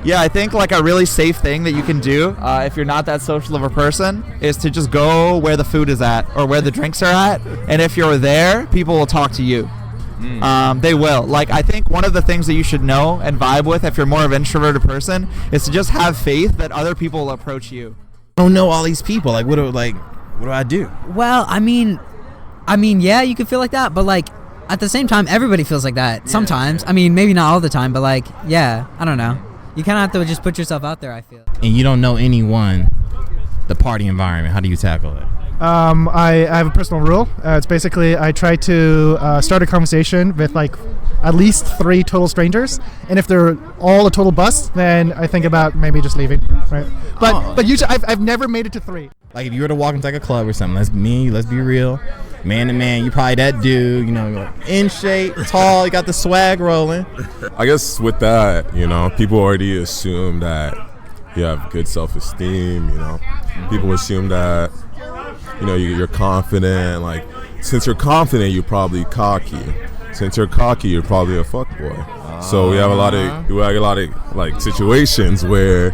Yeah, I think like a really safe thing that you can do if you're not that social of a person is to just go where the food is at or where the drinks are at. And if you're there, people will talk to you. They will. Like, I think one of the things that you should know and vibe with if you're more of an introverted person is to just have faith that other people will approach you. I don't know all these people. Like, what do I do? Well, I mean, yeah, you could feel like that, but like at the same time, everybody feels like that sometimes. Yeah. I mean, maybe not all the time, but like, yeah, I don't know. You kind of have to just put yourself out there, I feel. And you don't know anyone, the party environment. How do you tackle it? I have a personal rule. It's basically I try to start a conversation with like at least 3 total strangers, and if they're all a total bust, then I think about maybe just leaving. Right? But usually I've never made it to 3. Like if you were to walk into like a club or something, let's be real, man to man, you probably that dude, you know, like in shape, tall, you got the swag rolling. I guess with that, you know, people already assume that you have good self-esteem. You know, people assume that, you know, you're confident. Like, since you're confident, you're probably cocky. Since you're cocky, you're probably a fuckboy. So we have a lot of like situations where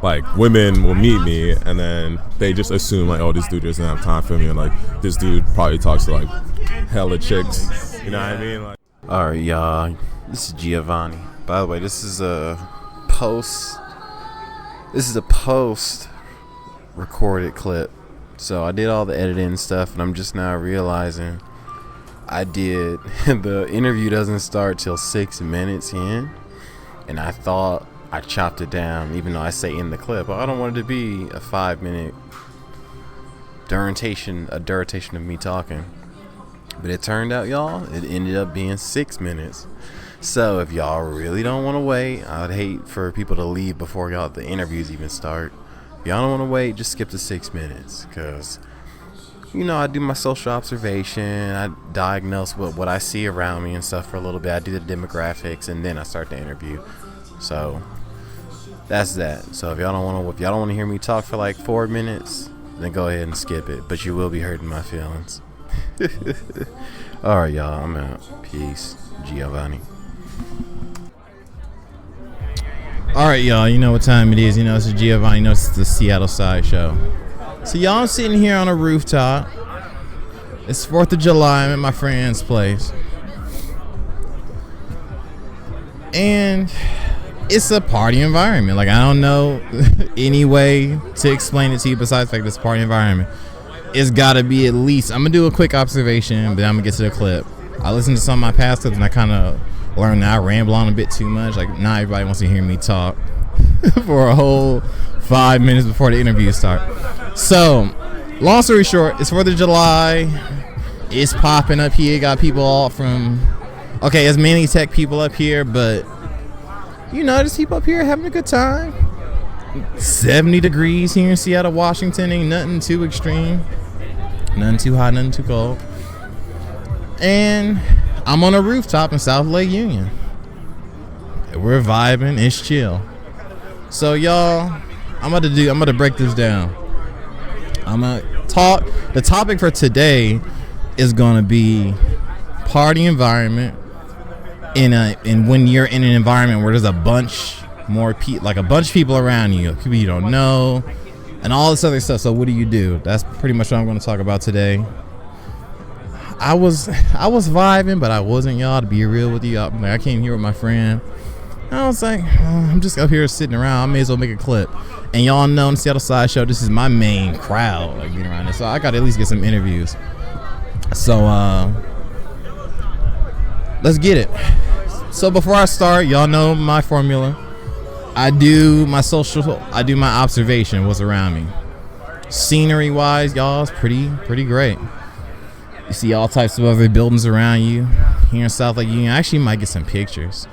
like women will meet me and then they just assume like, oh, this dude doesn't have time for me, and like this dude probably talks to like hella chicks. You know what I mean? Like, all right, y'all. This is Giovanni. By the way, this is a post recorded clip. So I did all the editing and stuff, and I'm just now realizing the interview doesn't start till 6 minutes in, and I thought I chopped it down, even though I say in the clip, I don't want it to be a 5-minute duration of me talking. But it turned out, y'all, it ended up being 6 minutes. So if y'all really don't want to wait, I'd hate for people to leave before the interviews even start. If y'all don't want to wait, just skip the 6 minutes, because, you know, I do my social observation, I diagnose what I see around me and stuff for a little bit. I do the demographics, and then I start the interview. So that's that. So if y'all don't want to hear me talk for like 4 minutes, then go ahead and skip it. But you will be hurting my feelings. All right, y'all. I'm out. Peace. Giovanni. All right, y'all. You know what time it is. You know, it's Giovanni. You know, it's the Seattle Side Show. So y'all, I'm sitting here on a rooftop. It's 4th of July. I'm at my friend's place. And it's a party environment. Like, I don't know any way to explain it to you besides like this party environment. It's got to be at least, I'm going to do a quick observation, but I'm going to get to the clip. I listened to some of my past clips and I kind of learned that I ramble on a bit too much. Like, not everybody wants to hear me talk for a whole 5 minutes before the interview starts. So, long story short, it's 4th of July. It's popping up here. Got people all from, okay, it's mainly tech people up here, but you know, there's people up here having a good time. 70 degrees here in Seattle, Washington. Ain't nothing too extreme. Nothing too hot, nothing too cold. And I'm on a rooftop in South Lake Union. We're vibing. It's chill. So, y'all, I'm about to break this down. I'm going to talk. The topic for today is going to be party environment. And when you're in an environment where there's a bunch of people around you, people you don't know, and all this other stuff. So what do? That's pretty much what I'm going to talk about today. I was vibing, but I wasn't, y'all, to be real with you. I came here with my friend. I was like, I'm just up here sitting around. I may as well make a clip. And y'all know in the Seattle Side Show, this is my main crowd, like being around this. So I got to at least get some interviews. So let's get it. So before I start, y'all know my formula. I do my observation, what's around me. Scenery wise, y'all, it's pretty great. You see all types of other buildings around you here in South Lake Union. I actually might get some pictures.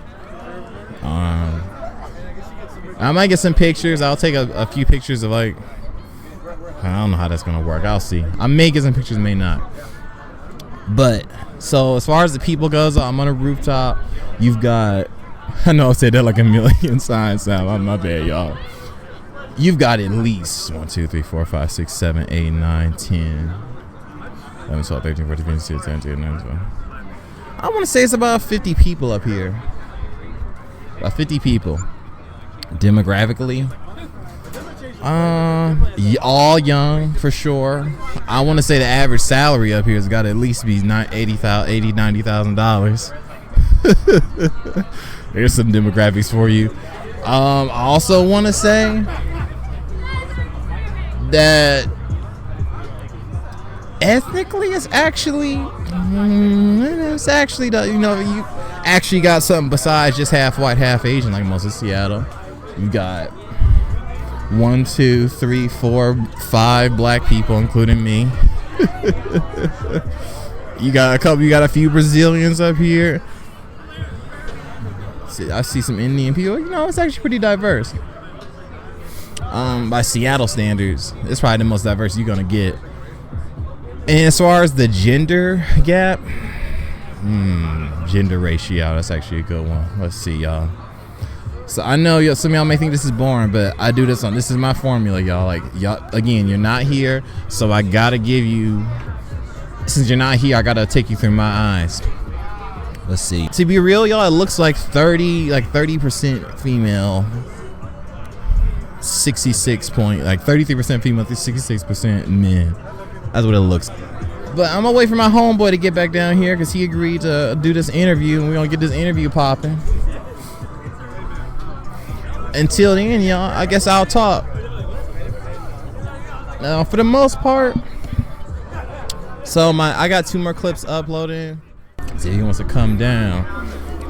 I might get some pictures. I'll take a few pictures of, like, I don't know how that's gonna work. I'll see. I may get some pictures, may not. But so as far as the people goes, I'm on a rooftop. You've got, I know I said that like a million times now. I'm not bad, y'all. You've got at least 1, 2, 3, 4, 5, 6, 7, 8, 9, 10, 11, 12, 13, 14, 15, 16, 17, 18, 19, 20. I want to say it's about 50 people up here. About 50 people. Demographically, all young for sure. I want to say the average salary up here has got to at least be $90,000. There's some demographics for you. I also want to say that ethnically you actually got something besides just half white, half Asian like most of Seattle. You got 1, 2, 3, 4, 5 black people, including me. You got a few Brazilians up here. I see some Indian people. It's actually pretty diverse. By Seattle standards, it's probably the most diverse you're gonna get. And as far as the gender gap, gender ratio, that's actually a good one. Let's see, y'all. So I know some of y'all may think this is boring, but I do this is my formula, y'all. Like, y'all, again, you're not here, so I gotta give you, since you're not here, I gotta take you through my eyes. Let's see. To be real, y'all, it looks like 30% female, 33% female, 66% men. That's what it looks like. But I'm gonna wait for my homeboy to get back down here because he agreed to do this interview, and we're gonna get this interview popping. Until then, y'all, I guess I'll talk. Now, for the most part, I got 2 more clips uploading. See if he wants to come down.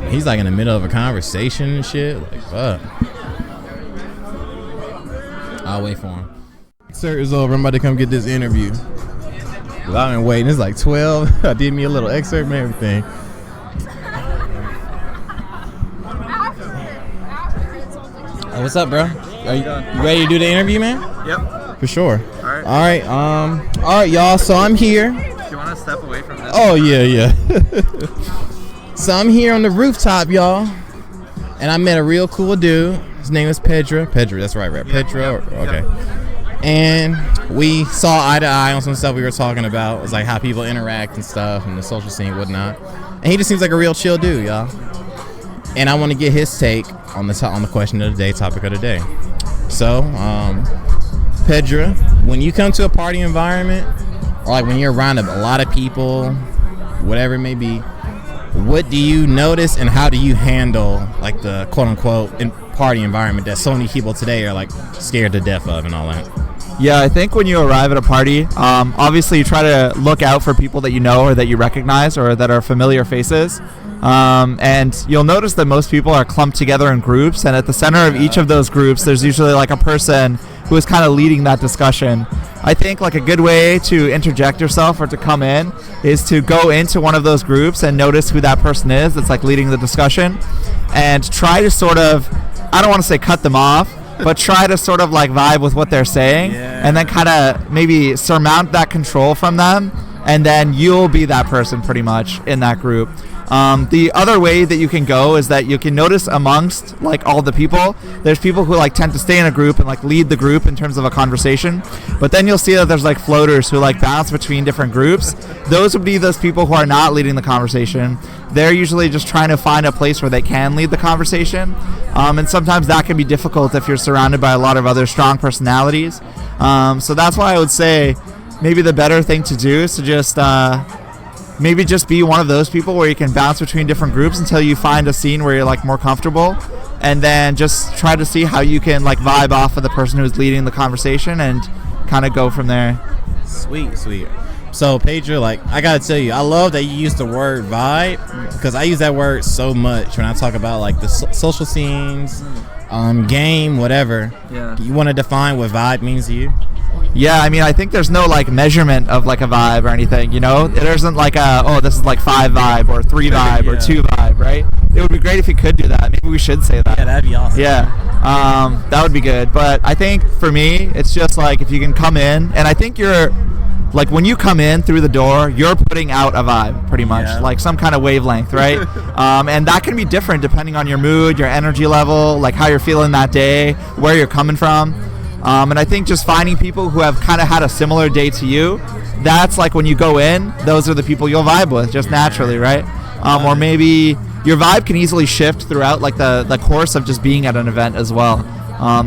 He's like in the middle of a conversation and shit. Like, fuck. I'll wait for him. Sir, it's over. I'm about to come get this interview. I've been waiting. It's like 12. I did me a little excerpt and everything. What's up, bro? Are you ready to do the interview, man? Yep. For sure. All right. All right, y'all. So I'm here. Do you want to step away from this? Oh, yeah. So I'm here on the rooftop, y'all. And I met a real cool dude. His name is Pedro. That's right? Pedro? Okay. And we saw eye to eye on some stuff we were talking about. It was like how people interact and stuff and the social scene and whatnot. And he just seems like a real chill dude, y'all. And I want to get his take on the question of the day, topic of the day. So, Pedro, when you come to a party environment, or like when you're around a lot of people, whatever it may be, what do you notice and how do you handle like the quote unquote party environment that so many people today are like scared to death of and all that? Yeah, I think when you arrive at a party, obviously you try to look out for people that you know or that you recognize or that are familiar faces. And you'll notice that most people are clumped together in groups, and at the center of each of those groups there's usually like a person who is kind of leading that discussion. I think like a good way to interject yourself or to come in is to go into one of those groups and notice who that person is that's like leading the discussion, and try to sort of, I don't want to say cut them off, but try to sort of like vibe with what they're saying, and then kind of maybe surmount that control from them, and then you'll be that person pretty much in that group. The other way that you can go is that you can notice amongst like all the people, there's people who like tend to stay in a group and like lead the group in terms of a conversation, but then you'll see that there's like floaters who like bounce between different groups. Those would be those people who are not leading the conversation. They're usually just trying to find a place where they can lead the conversation, and sometimes that can be difficult if you're surrounded by a lot of other strong personalities. So that's why I would say maybe the better thing to do is to just maybe just be one of those people where you can bounce between different groups until you find a scene where you're like more comfortable, and then just try to see how you can like vibe off of the person who's leading the conversation and kind of go from there. Sweet. So Pedro, like I gotta tell you, I love that you use the word vibe, because I use that word so much when I talk about like the social scenes, game, whatever. Yeah. You want to define what vibe means to you? Yeah, I mean, I think there's no like measurement of like a vibe or anything, you know? There isn't like this is like 5 vibe or 3 vibe or 2 vibe, right? It would be great if you could do that. Maybe we should say that. Yeah, that'd be awesome. Yeah, that would be good. But I think for me, it's just like if you can come in, and I think you're like when you come in through the door, you're putting out a vibe pretty much, like some kind of wavelength, right? And that can be different depending on your mood, your energy level, like how you're feeling that day, where you're coming from. And I think just finding people who have kind of had a similar day to you, that's like when you go in, those are the people you'll vibe with just naturally, right? Or maybe your vibe can easily shift throughout like the course of just being at an event as well.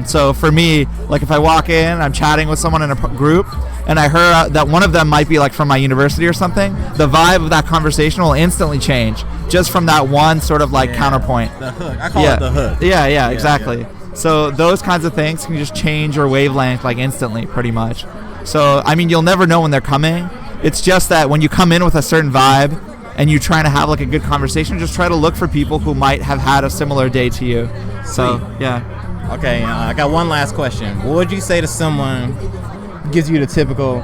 So for me, like if I walk in, I'm chatting with someone in a group, and I heard that one of them might be like from my university or something, the vibe of that conversation will instantly change just from that one sort of like counterpoint. The hook. I call it the hook. Yeah, exactly. Yeah. So those kinds of things can just change your wavelength like instantly, pretty much. So I mean, you'll never know when they're coming. It's just that when you come in with a certain vibe and you're trying to have like a good conversation, just try to look for people who might have had a similar day to you. So yeah. Okay, I got one last question. What would you say to someone who gives you the typical,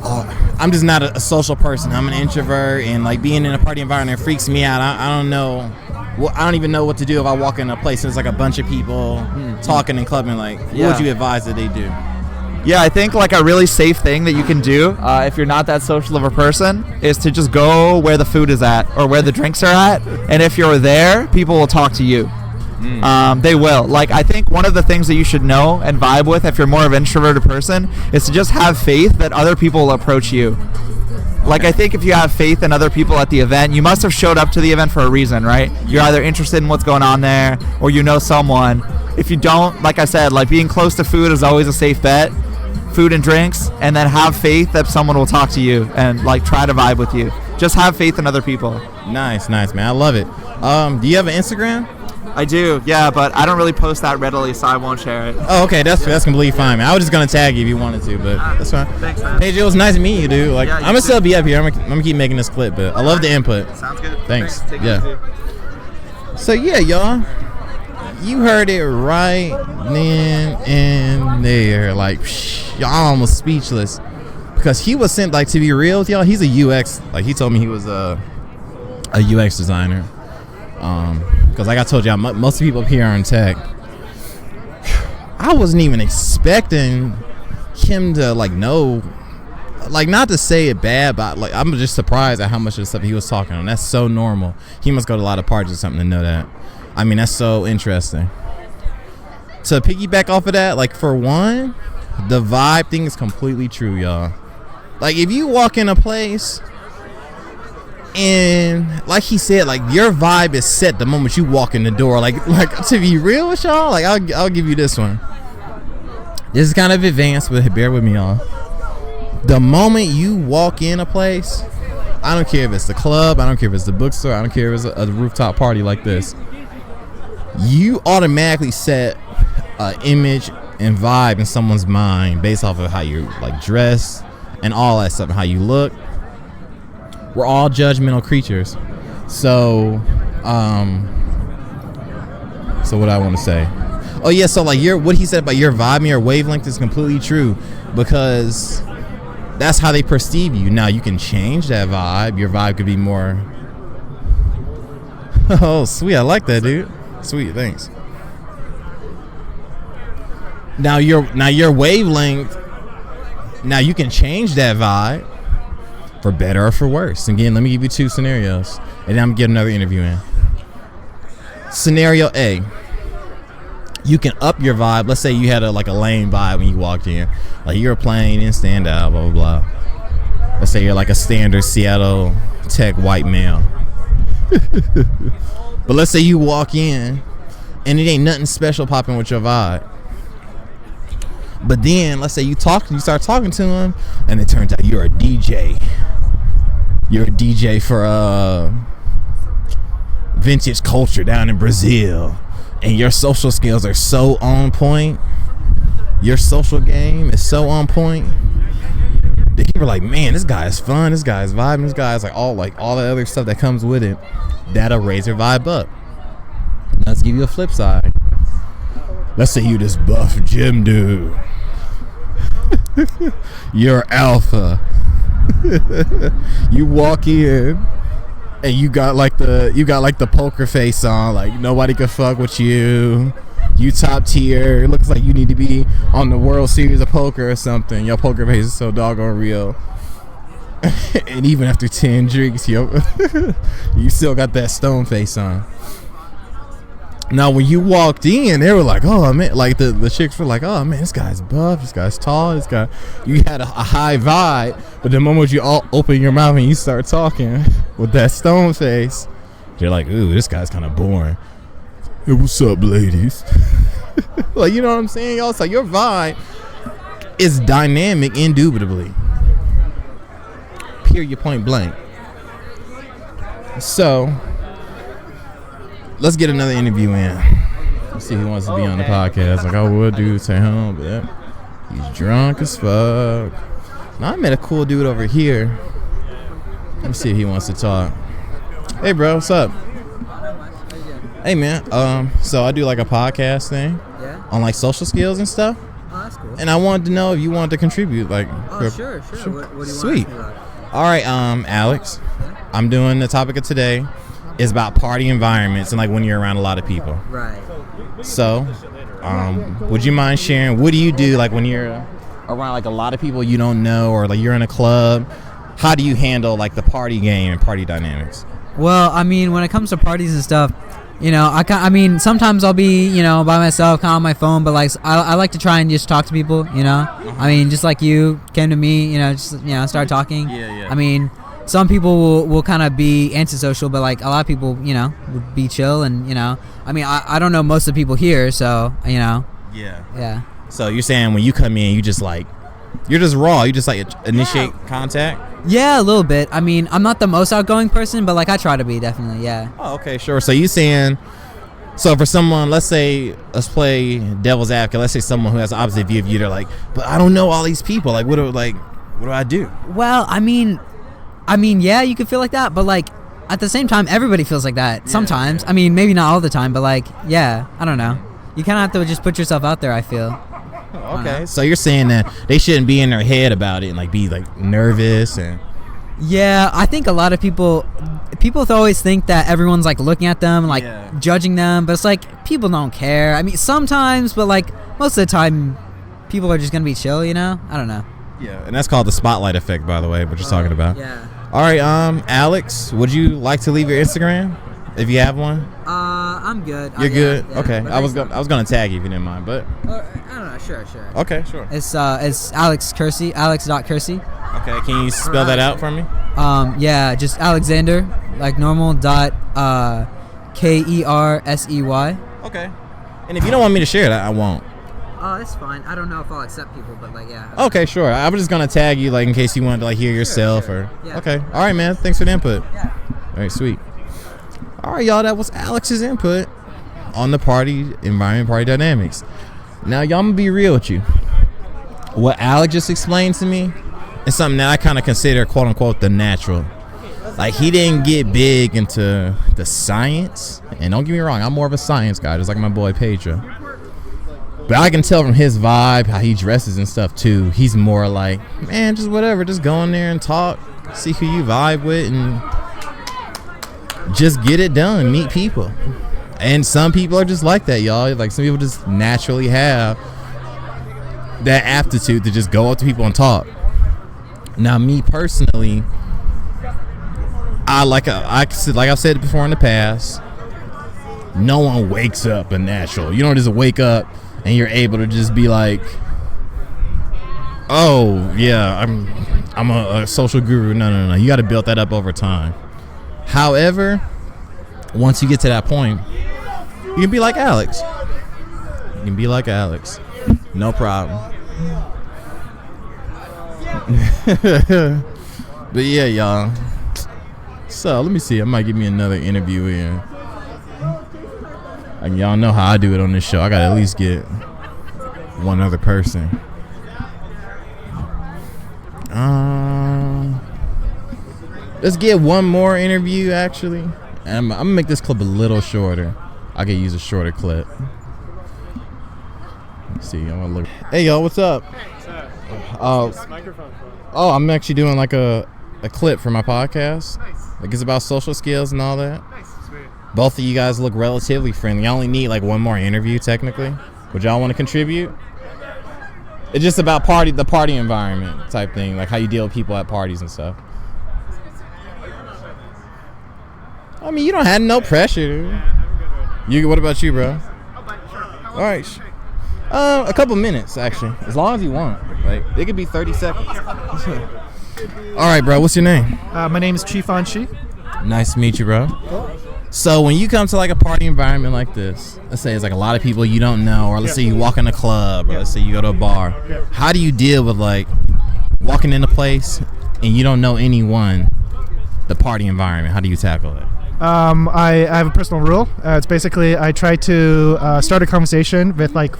oh, I'm just not a social person, I'm an introvert, and like being in a party environment freaks me out. I don't know. Well, I don't even know what to do if I walk in a place and there's like a bunch of people talking and clubbing. Like, what would you advise that they do? Yeah, I think like a really safe thing that you can do if you're not that social of a person is to just go where the food is at or where the drinks are at. And if you're there, people will talk to you. They will. Like, I think one of the things that you should know and vibe with if you're more of an introverted person is to just have faith that other people will approach you. Like, I think if you have faith in other people at the event, you must have showed up to the event for a reason, right? You're either interested in what's going on there or you know someone. If you don't, like I said, like being close to food is always a safe bet. Food and drinks, and then have faith that someone will talk to you and like try to vibe with you. Just have faith in other people. Nice, man. I love it. Do you have an Instagram? I do, yeah, but I don't really post that readily, so I won't share it. Oh, okay, that's completely fine, man. I was just gonna tag you if you wanted to, but that's fine. Thanks, man. Hey, Jill, it's nice to meet you, dude. Like, Yeah, I'm gonna still be up here. I'm gonna keep making this clip, but I love the input. Sounds good. Thanks. Take it Yeah. easy. So yeah, y'all, you heard it right then and there. Like, y'all almost speechless because he was sent. Like, to be real with y'all, he's a UX. Like, he told me he was a UX designer. Because like I told y'all, most people up here are in tech. I wasn't even expecting him to like know, like, not to say it bad, but like I'm just surprised at how much of the stuff he was talking on. That's so normal. He must go to a lot of parties or something to know that. I mean, that's so interesting. To piggyback off of that, like, for one, the vibe thing is completely true, y'all. Like, if you walk in a place and like he said, like, your vibe is set the moment you walk in the door. Like to be real with y'all, like, I'll give you this one. This is kind of advanced, but bear with me, y'all. The moment you walk in a place, I don't care if it's the club, I don't care if it's the bookstore, I don't care if it's a rooftop party like this, you automatically set an image and vibe in someone's mind based off of how you like dress and all that stuff, and how you look. We're all judgmental creatures. So what I want to say. Oh yeah, so like what he said about your vibe and your wavelength is completely true, because that's how they perceive you. Now you can change that vibe. Your vibe could be more. Oh, sweet. I like that, dude. Sweet, thanks. Now your wavelength. Now you can change that vibe for better or for worse. Again, let me give you two scenarios, and then I'm gonna get another interview in. Scenario A: you can up your vibe. Let's say you had a lame vibe when you walked in, like you were playing in stand out, blah blah blah. Let's say you're like a standard Seattle tech white male. But let's say you walk in and it ain't nothing special popping with your vibe. But then let's say you start talking to him, and it turns out you're a DJ. You're a DJ for vintage culture down in Brazil, and your social skills are so on point. Your social game is so on point that people are like, man, this guy is fun, this guy is vibing, this guy is like all the other stuff that comes with it. That'll raise your vibe up. Let's give you a flip side. Let's say you this buff gym dude. You're alpha. You walk in and you got like the poker face on, like nobody can fuck with you. You top tier. It looks like you need to be on the World Series of Poker or something. Your poker face is so doggone real. And even after 10 drinks, you still got that stone face on. Now, when you walked in, they were like, oh, man. Like, the chicks were like, oh, man, this guy's buff. This guy's tall. This guy. You had a high vibe. But the moment you all open your mouth and you start talking with that stone face, they're like, ooh, this guy's kind of boring. Hey, what's up, ladies? Like, you know what I'm saying, y'all? So your vibe is dynamic, indubitably. Period, point blank. So let's get another interview in. Let's see who wants to be on the podcast. Like I would do to him, but he's drunk as fuck. Now I met a cool dude over here. Let me see if he wants to talk. Hey, bro, what's up? Hey, man. So I do like a podcast thing on like social skills and stuff. Oh, that's cool. And I wanted to know if you wanted to contribute. Like, Sure. What do you want Sweet. to about? All right, Alex. I'm doing the topic of today is about party environments and like when you're around a lot of people. Right. So, would you mind sharing what do you do like when you're around like a lot of people you don't know or like you're in a club? How do you handle like the party game and party dynamics? Well, I mean, when it comes to parties and stuff, you know, I mean, sometimes I'll be, you know, by myself, kind of on my phone, but like I like to try and just talk to people, you know. I mean, just like you came to me, you know, just start talking. Yeah. I mean, some people will kind of be antisocial, but like a lot of people, you know, would be chill, and you know, I mean, I don't know most of the people here, so you know. Yeah. So you're saying when you come in, you just like you're just raw, you just like initiate contact? Yeah, a little bit. I mean, I'm not the most outgoing person, but like I try to be, definitely. Yeah. Oh, okay, sure. So you saying, so for someone, let's play devil's advocate. Let's say someone who has the opposite view of you, they're like, but I don't know all these people. Like, what do I do? Well, I mean, yeah, you could feel like that, but like at the same time, everybody feels like that sometimes. I mean, maybe not all the time, but like, yeah, I don't know. You kind of have to just put yourself out there, I feel. Okay, so you're saying that they shouldn't be in their head about it and like be like nervous and. Yeah, I think a lot of people always think that everyone's like looking at them, like judging them, but it's like people don't care. I mean, sometimes, but like most of the time, people are just gonna be chill, you know? I don't know. Yeah, and that's called the spotlight effect, by the way, what you're talking about. Yeah. All right, Alex, would you like to leave your Instagram if you have one? I'm good. You're good. Yeah, okay, I was gonna tag you if you didn't mind, but. I don't know. Sure. Okay, sure. It's Alex Kersey, alex.kersey. Okay, can you spell that out for me? Yeah, just Alexander, like normal, dot, Kersey. Okay. And if you don't want me to share that, I won't. Oh, it's fine. I don't know if I'll accept people, but like, yeah. Okay, sure. I was just gonna tag you, like, in case you wanted to, like, hear yourself or. Yeah. Okay. All right, man. Thanks for the input. Yeah. All right, sweet. All right, y'all. That was Alex's input on the party environment, party dynamics. Now, y'all, I'm gonna be real with you. What Alex just explained to me is something that I kind of consider, quote unquote, the natural. Like, he didn't get big into the science. And don't get me wrong, I'm more of a science guy, just like my boy Pedro. But I can tell from his vibe, how he dresses and stuff too. He's more like, man, just whatever. Just go in there and talk, see who you vibe with, and just get it done. Meet people. And some people are just like that, y'all. Like, some people just naturally have that aptitude to just go up to people and talk. Now, me personally, like I've said before in the past, no one wakes up a natural. You don't just wake up and you're able to just be like, oh yeah, I'm a social guru. No. You got to build that up over time. However, once you get to that point, you can be like Alex. No problem. But yeah, y'all. So let me see. I might give me another interview in. Like, y'all know how I do it on this show. I gotta at least get one other person. Let's get one more interview actually. And I'm gonna make this clip a little shorter. I could use a shorter clip. Let's see. I'm gonna look. Hey y'all, what's up? Oh, I'm actually doing like a clip for my podcast. Nice. Like, it's about social skills and all that. Nice, sweet. Both of you guys look relatively friendly. I only need like one more interview technically. Would y'all want to contribute? It's just about the party environment type thing, like how you deal with people at parties and stuff. I mean, you don't have no pressure. What about you, bro? All right. A couple minutes, actually. As long as you want. Like, it could be 30 seconds. All right, bro. What's your name? My name is Chief Anshi. Nice to meet you, bro. So when you come to like a party environment like this, let's say it's like a lot of people you don't know, or let's say you walk in a club, or let's say you go to a bar. How do you deal with like walking in a place and you don't know anyone, the party environment? How do you tackle it? I have a personal rule. It's basically I try to start a conversation with like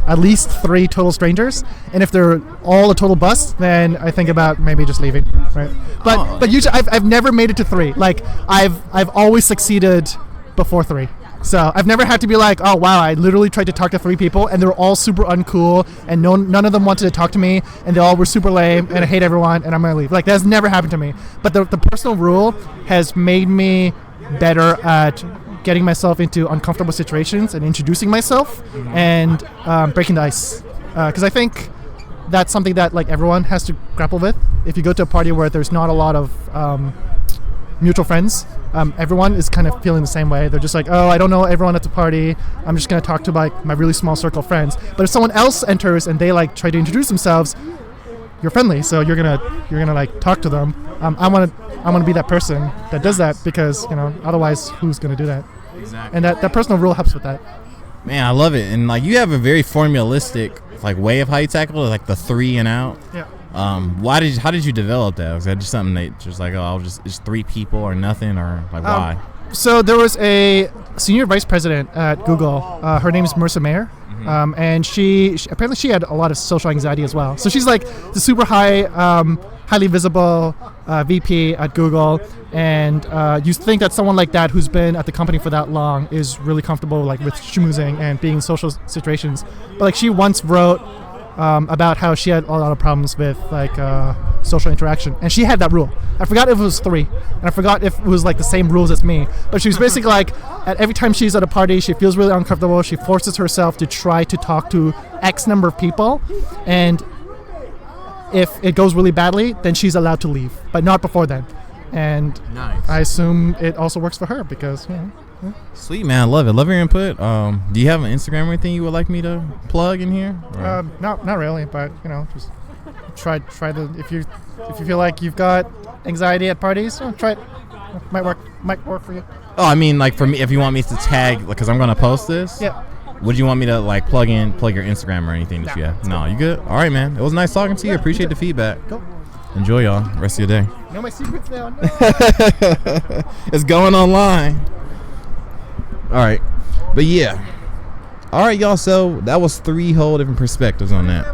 at least 3 total strangers, and if they're all a total bust, then I think about maybe just leaving. Right? But usually I've never made it to 3. Like I've always succeeded before 3. So I've never had to be like, oh wow, I literally tried to talk to 3 people and they're all super uncool and none of them wanted to talk to me and they all were super lame and I hate everyone and I'm gonna leave. Like that's never happened to me. But the personal rule has made me better at getting myself into uncomfortable situations and introducing myself and breaking the ice. Because I think that's something that like everyone has to grapple with. If you go to a party where there's not a lot of mutual friends, everyone is kind of feeling the same way. They're just like, oh, I don't know everyone at the party. I'm just going to talk to like my really small circle of friends. But if someone else enters and they like try to introduce themselves, you're friendly, so you're gonna like talk to them. I want to be that person that does that because otherwise who's gonna do that? Exactly. And that personal rule helps with that. Man, I love it, and like you have a very formalistic like way of how you tackle it, like the 3 and out. Yeah. How did you develop that? Was that just something that just like it's 3 people or nothing, or like why? So there was a senior vice president at Google. Her name is Marissa Mayer. And she apparently had a lot of social anxiety as well. So she's like the super highly visible VP at Google, and you think that someone like that who's been at the company for that long is really comfortable like with schmoozing and being in social situations. But like she once wrote about how she had a lot of problems with like social interaction, and she had that rule. I forgot if it was 3, and I forgot if it was like the same rules as me, but she was basically like at every time she's at a party she feels really uncomfortable, she forces herself to try to talk to X number of people, and if it goes really badly then she's allowed to leave, but not before then. And nice. I assume it also works for her because Sweet, man. I love it. Love your input. Do you have an Instagram or anything you would like me to plug in here? Not really, but just try the if you feel like you've got anxiety at parties, try it. Might work for you. Oh, I mean, like for me, if you want me to tag, because I'm gonna post this. Yeah. Would you want me to like plug your Instagram or anything that you have? No, you good? All right, man. It was nice talking to you. Appreciate the feedback. Cool. Enjoy, y'all. Rest of your day. Know my secrets now. It's going online. All right, but yeah. All right, y'all. So that was 3 whole different perspectives on that.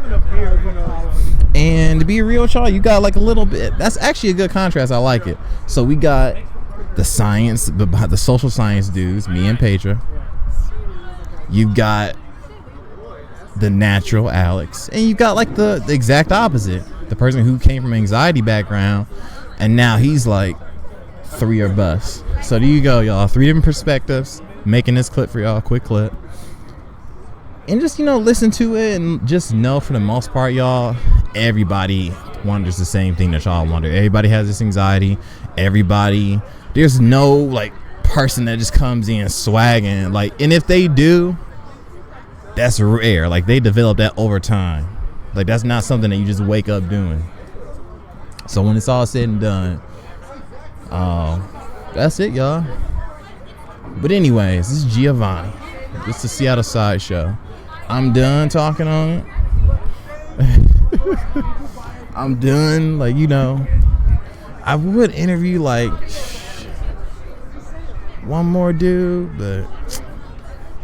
And to be real with y'all, you got like a little bit. That's actually a good contrast. I like it. So we got the science, the social science dudes, me and Petra. You got the natural Alex, and you got like the exact opposite, the person who came from anxiety background, and now he's like 3 or bust. So there you go, y'all. 3 different perspectives. Making this clip for y'all, quick clip. And just, listen to it and just know for the most part, y'all, everybody wonders the same thing that y'all wonder. Everybody has this anxiety. Everybody, there's no like person that just comes in swagging. Like, and if they do, that's rare. Like, they develop that over time. Like, that's not something that you just wake up doing. So when it's all said and done, that's it, y'all. But anyways, this is Giovanni. It's the Seattle Sideshow. I'm done talking on it. I'm done. Like, I would interview like one more dude, but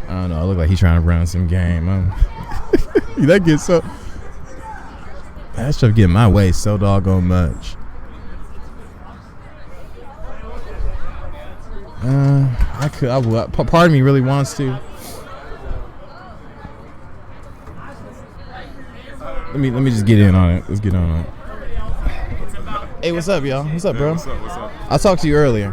I don't know. I look like he's trying to run some game. That gets so. That stuff get my way so doggone much. I would. Part of me really wants to. Let me just get in on it. Let's get on it. Hey, what's up, y'all? What's up, bro? What's up? I talked to you earlier.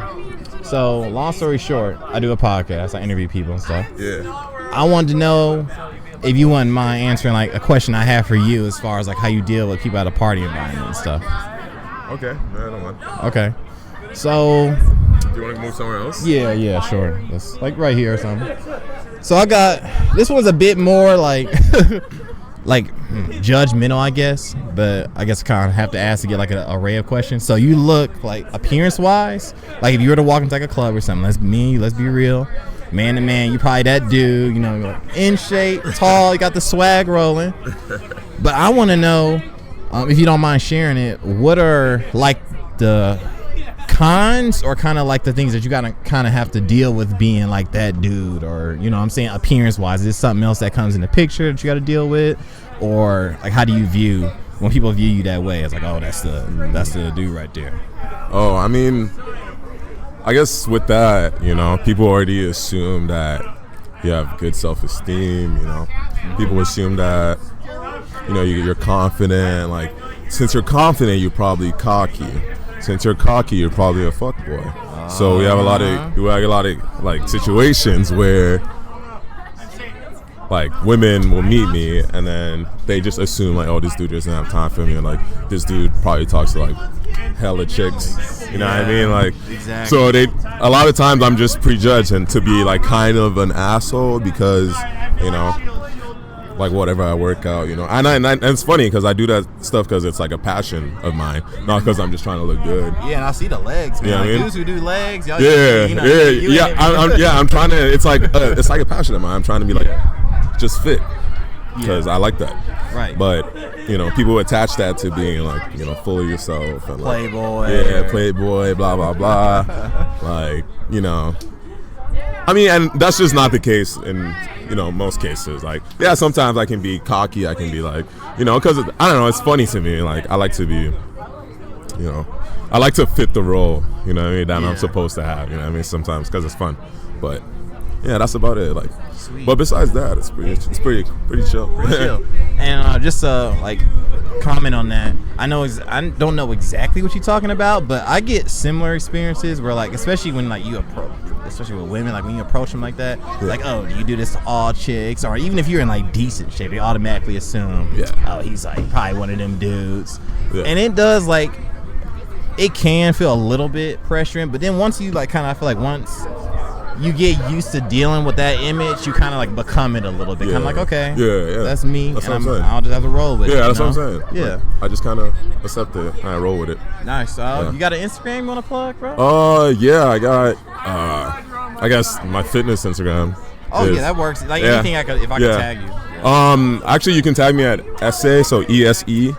So, long story short, I do a podcast. I interview people and stuff. Yeah. I wanted to know if you wouldn't mind answering like a question I have for you as far as like how you deal with people at a party environment and stuff. Okay. No, I don't mind. Okay. So. Do you want to move somewhere else? Yeah, sure. That's like right here or something. So I got this one's a bit more like like judgmental, I guess, but I guess I kind of have to ask to get like an array of questions. So you look like appearance-wise, like if you were to walk into like a club or something, let's be real, man to man, you probably that dude, you know, like in shape, tall, you got the swag rolling. But I want to know, if you don't mind sharing it, what are like the cons or kind of like the things that you gotta kind of have to deal with being like that dude, or you know what I'm saying, appearance wise, is this something else that comes in the picture that you got to deal with, or like how do you view when people view you that way? It's like, oh, that's the dude right there. Oh, I mean, I guess with that, you know, people already assume that you have good self-esteem, you know. People assume that, you know, you're confident. Like, since you're confident, you're probably cocky. Since you're cocky, you're probably a fuckboy. So we have a lot of like situations where like women will meet me and then they just assume like, oh, this dude doesn't have time for me, and like this dude probably talks to like hella chicks. You know what I mean? Like, exactly. So a lot of times I'm just prejudged and to be like kind of an asshole because, you know, like whatever I work out, you know, and it's funny because I do that stuff because it's like a passion of mine, not because I'm just trying to look good. Yeah, and I see the legs, man. Yeah, like dudes who do legs, y'all. I'm trying to. It's like a passion of mine. I'm trying to be like just fit because I like that. Right. But you know, people attach that to being like, you know, full of yourself and like, playboy. Playboy, blah blah blah. Like, you know. I mean, and that's just not the case in, you know, most cases. Like, yeah, sometimes I can be cocky. I can be like, you know, because I don't know. It's funny to me. Like, I like to be, you know, I like to fit the role, you know what I mean, that I'm supposed to have, you know what I mean, sometimes because it's fun. But yeah, that's about it. Like, sweet. But besides that, it's pretty chill. Pretty chill. And just like comment on that. I don't know exactly what you're talking about, but I get similar experiences where like, especially when like you approach, especially with women, like when you approach them like that, like, oh, do you do this to all chicks? Or even if you're in like decent shape, they automatically assume, oh, he's like probably one of them dudes. Yeah. And it does, like, it can feel a little bit pressuring, but then once you like kind of, I feel like once you get used to dealing with that image, you kind of like become it a little bit. Kind of like, okay, that's me, that's and I'll just have to roll with it. Yeah, that's what I'm saying. Yeah, like, I just kind of accept it and I roll with it. Nice. You got an Instagram you want to plug, bro? Yeah, I got I guess my fitness Instagram. Yeah, that works. Like anything I could, if I could tag you. Actually, you can tag me at Essay, so ESE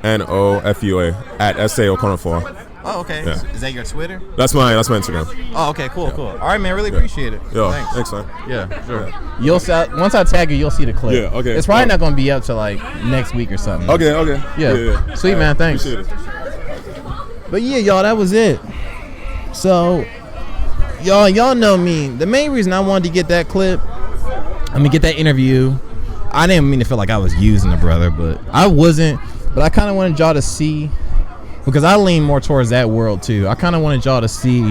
OKONOFUA at Essay Okonofor. Oh, okay. Yeah. Is that your Twitter? That's my Instagram. Oh, okay, cool. All right, man, really appreciate it. Yo, thanks, man. Yeah, sure. You'll once I tag you, you'll see the clip. Yeah, okay. It's probably not gonna be up to like next week or something. Okay. Yeah. Sweet, man. Thanks. Appreciate it. But yeah, y'all, that was it. So, y'all know me. The main reason I wanted to get that clip, get that interview, I didn't mean to feel like I was using the brother, but I wasn't. But I kind of wanted y'all to see, because I lean more towards that world too. I kind of wanted y'all to see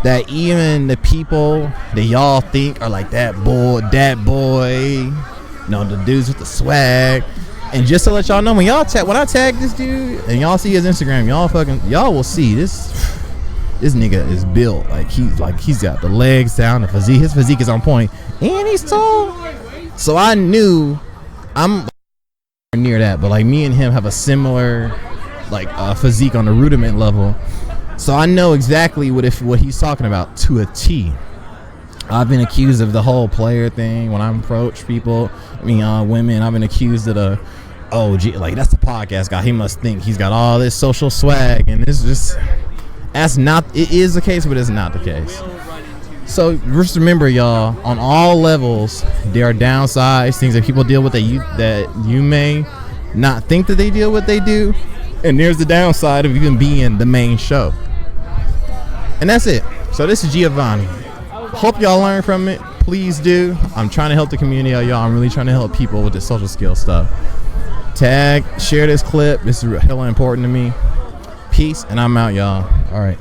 that even the people that y'all think are like that boy, you know, the dudes with the swag. And just to let y'all know, when I tag this dude and y'all see his Instagram, y'all will see this nigga is built he's got the legs down, the physique. His physique is on point, and he's tall. So I knew I'm near that, but like me and him have a similar physique on the rudiment level. So I know exactly what he's talking about to a T. I've been accused of the whole player thing when I approach people. Women. I've been accused of the, that's the podcast guy. He must think he's got all this social swag, and it's just, it is the case, but it's not the case. So just remember, y'all, on all levels, there are downsides, things that people deal with that you may not think that they deal with, they do. And there's the downside of even being the main show. And that's it. So this is Giovanni. Hope y'all learn from it. Please do. I'm trying to help the community, y'all. I'm really trying to help people with this social skill stuff. Tag, share this clip. This is hella important to me. Peace, and I'm out, y'all. All right.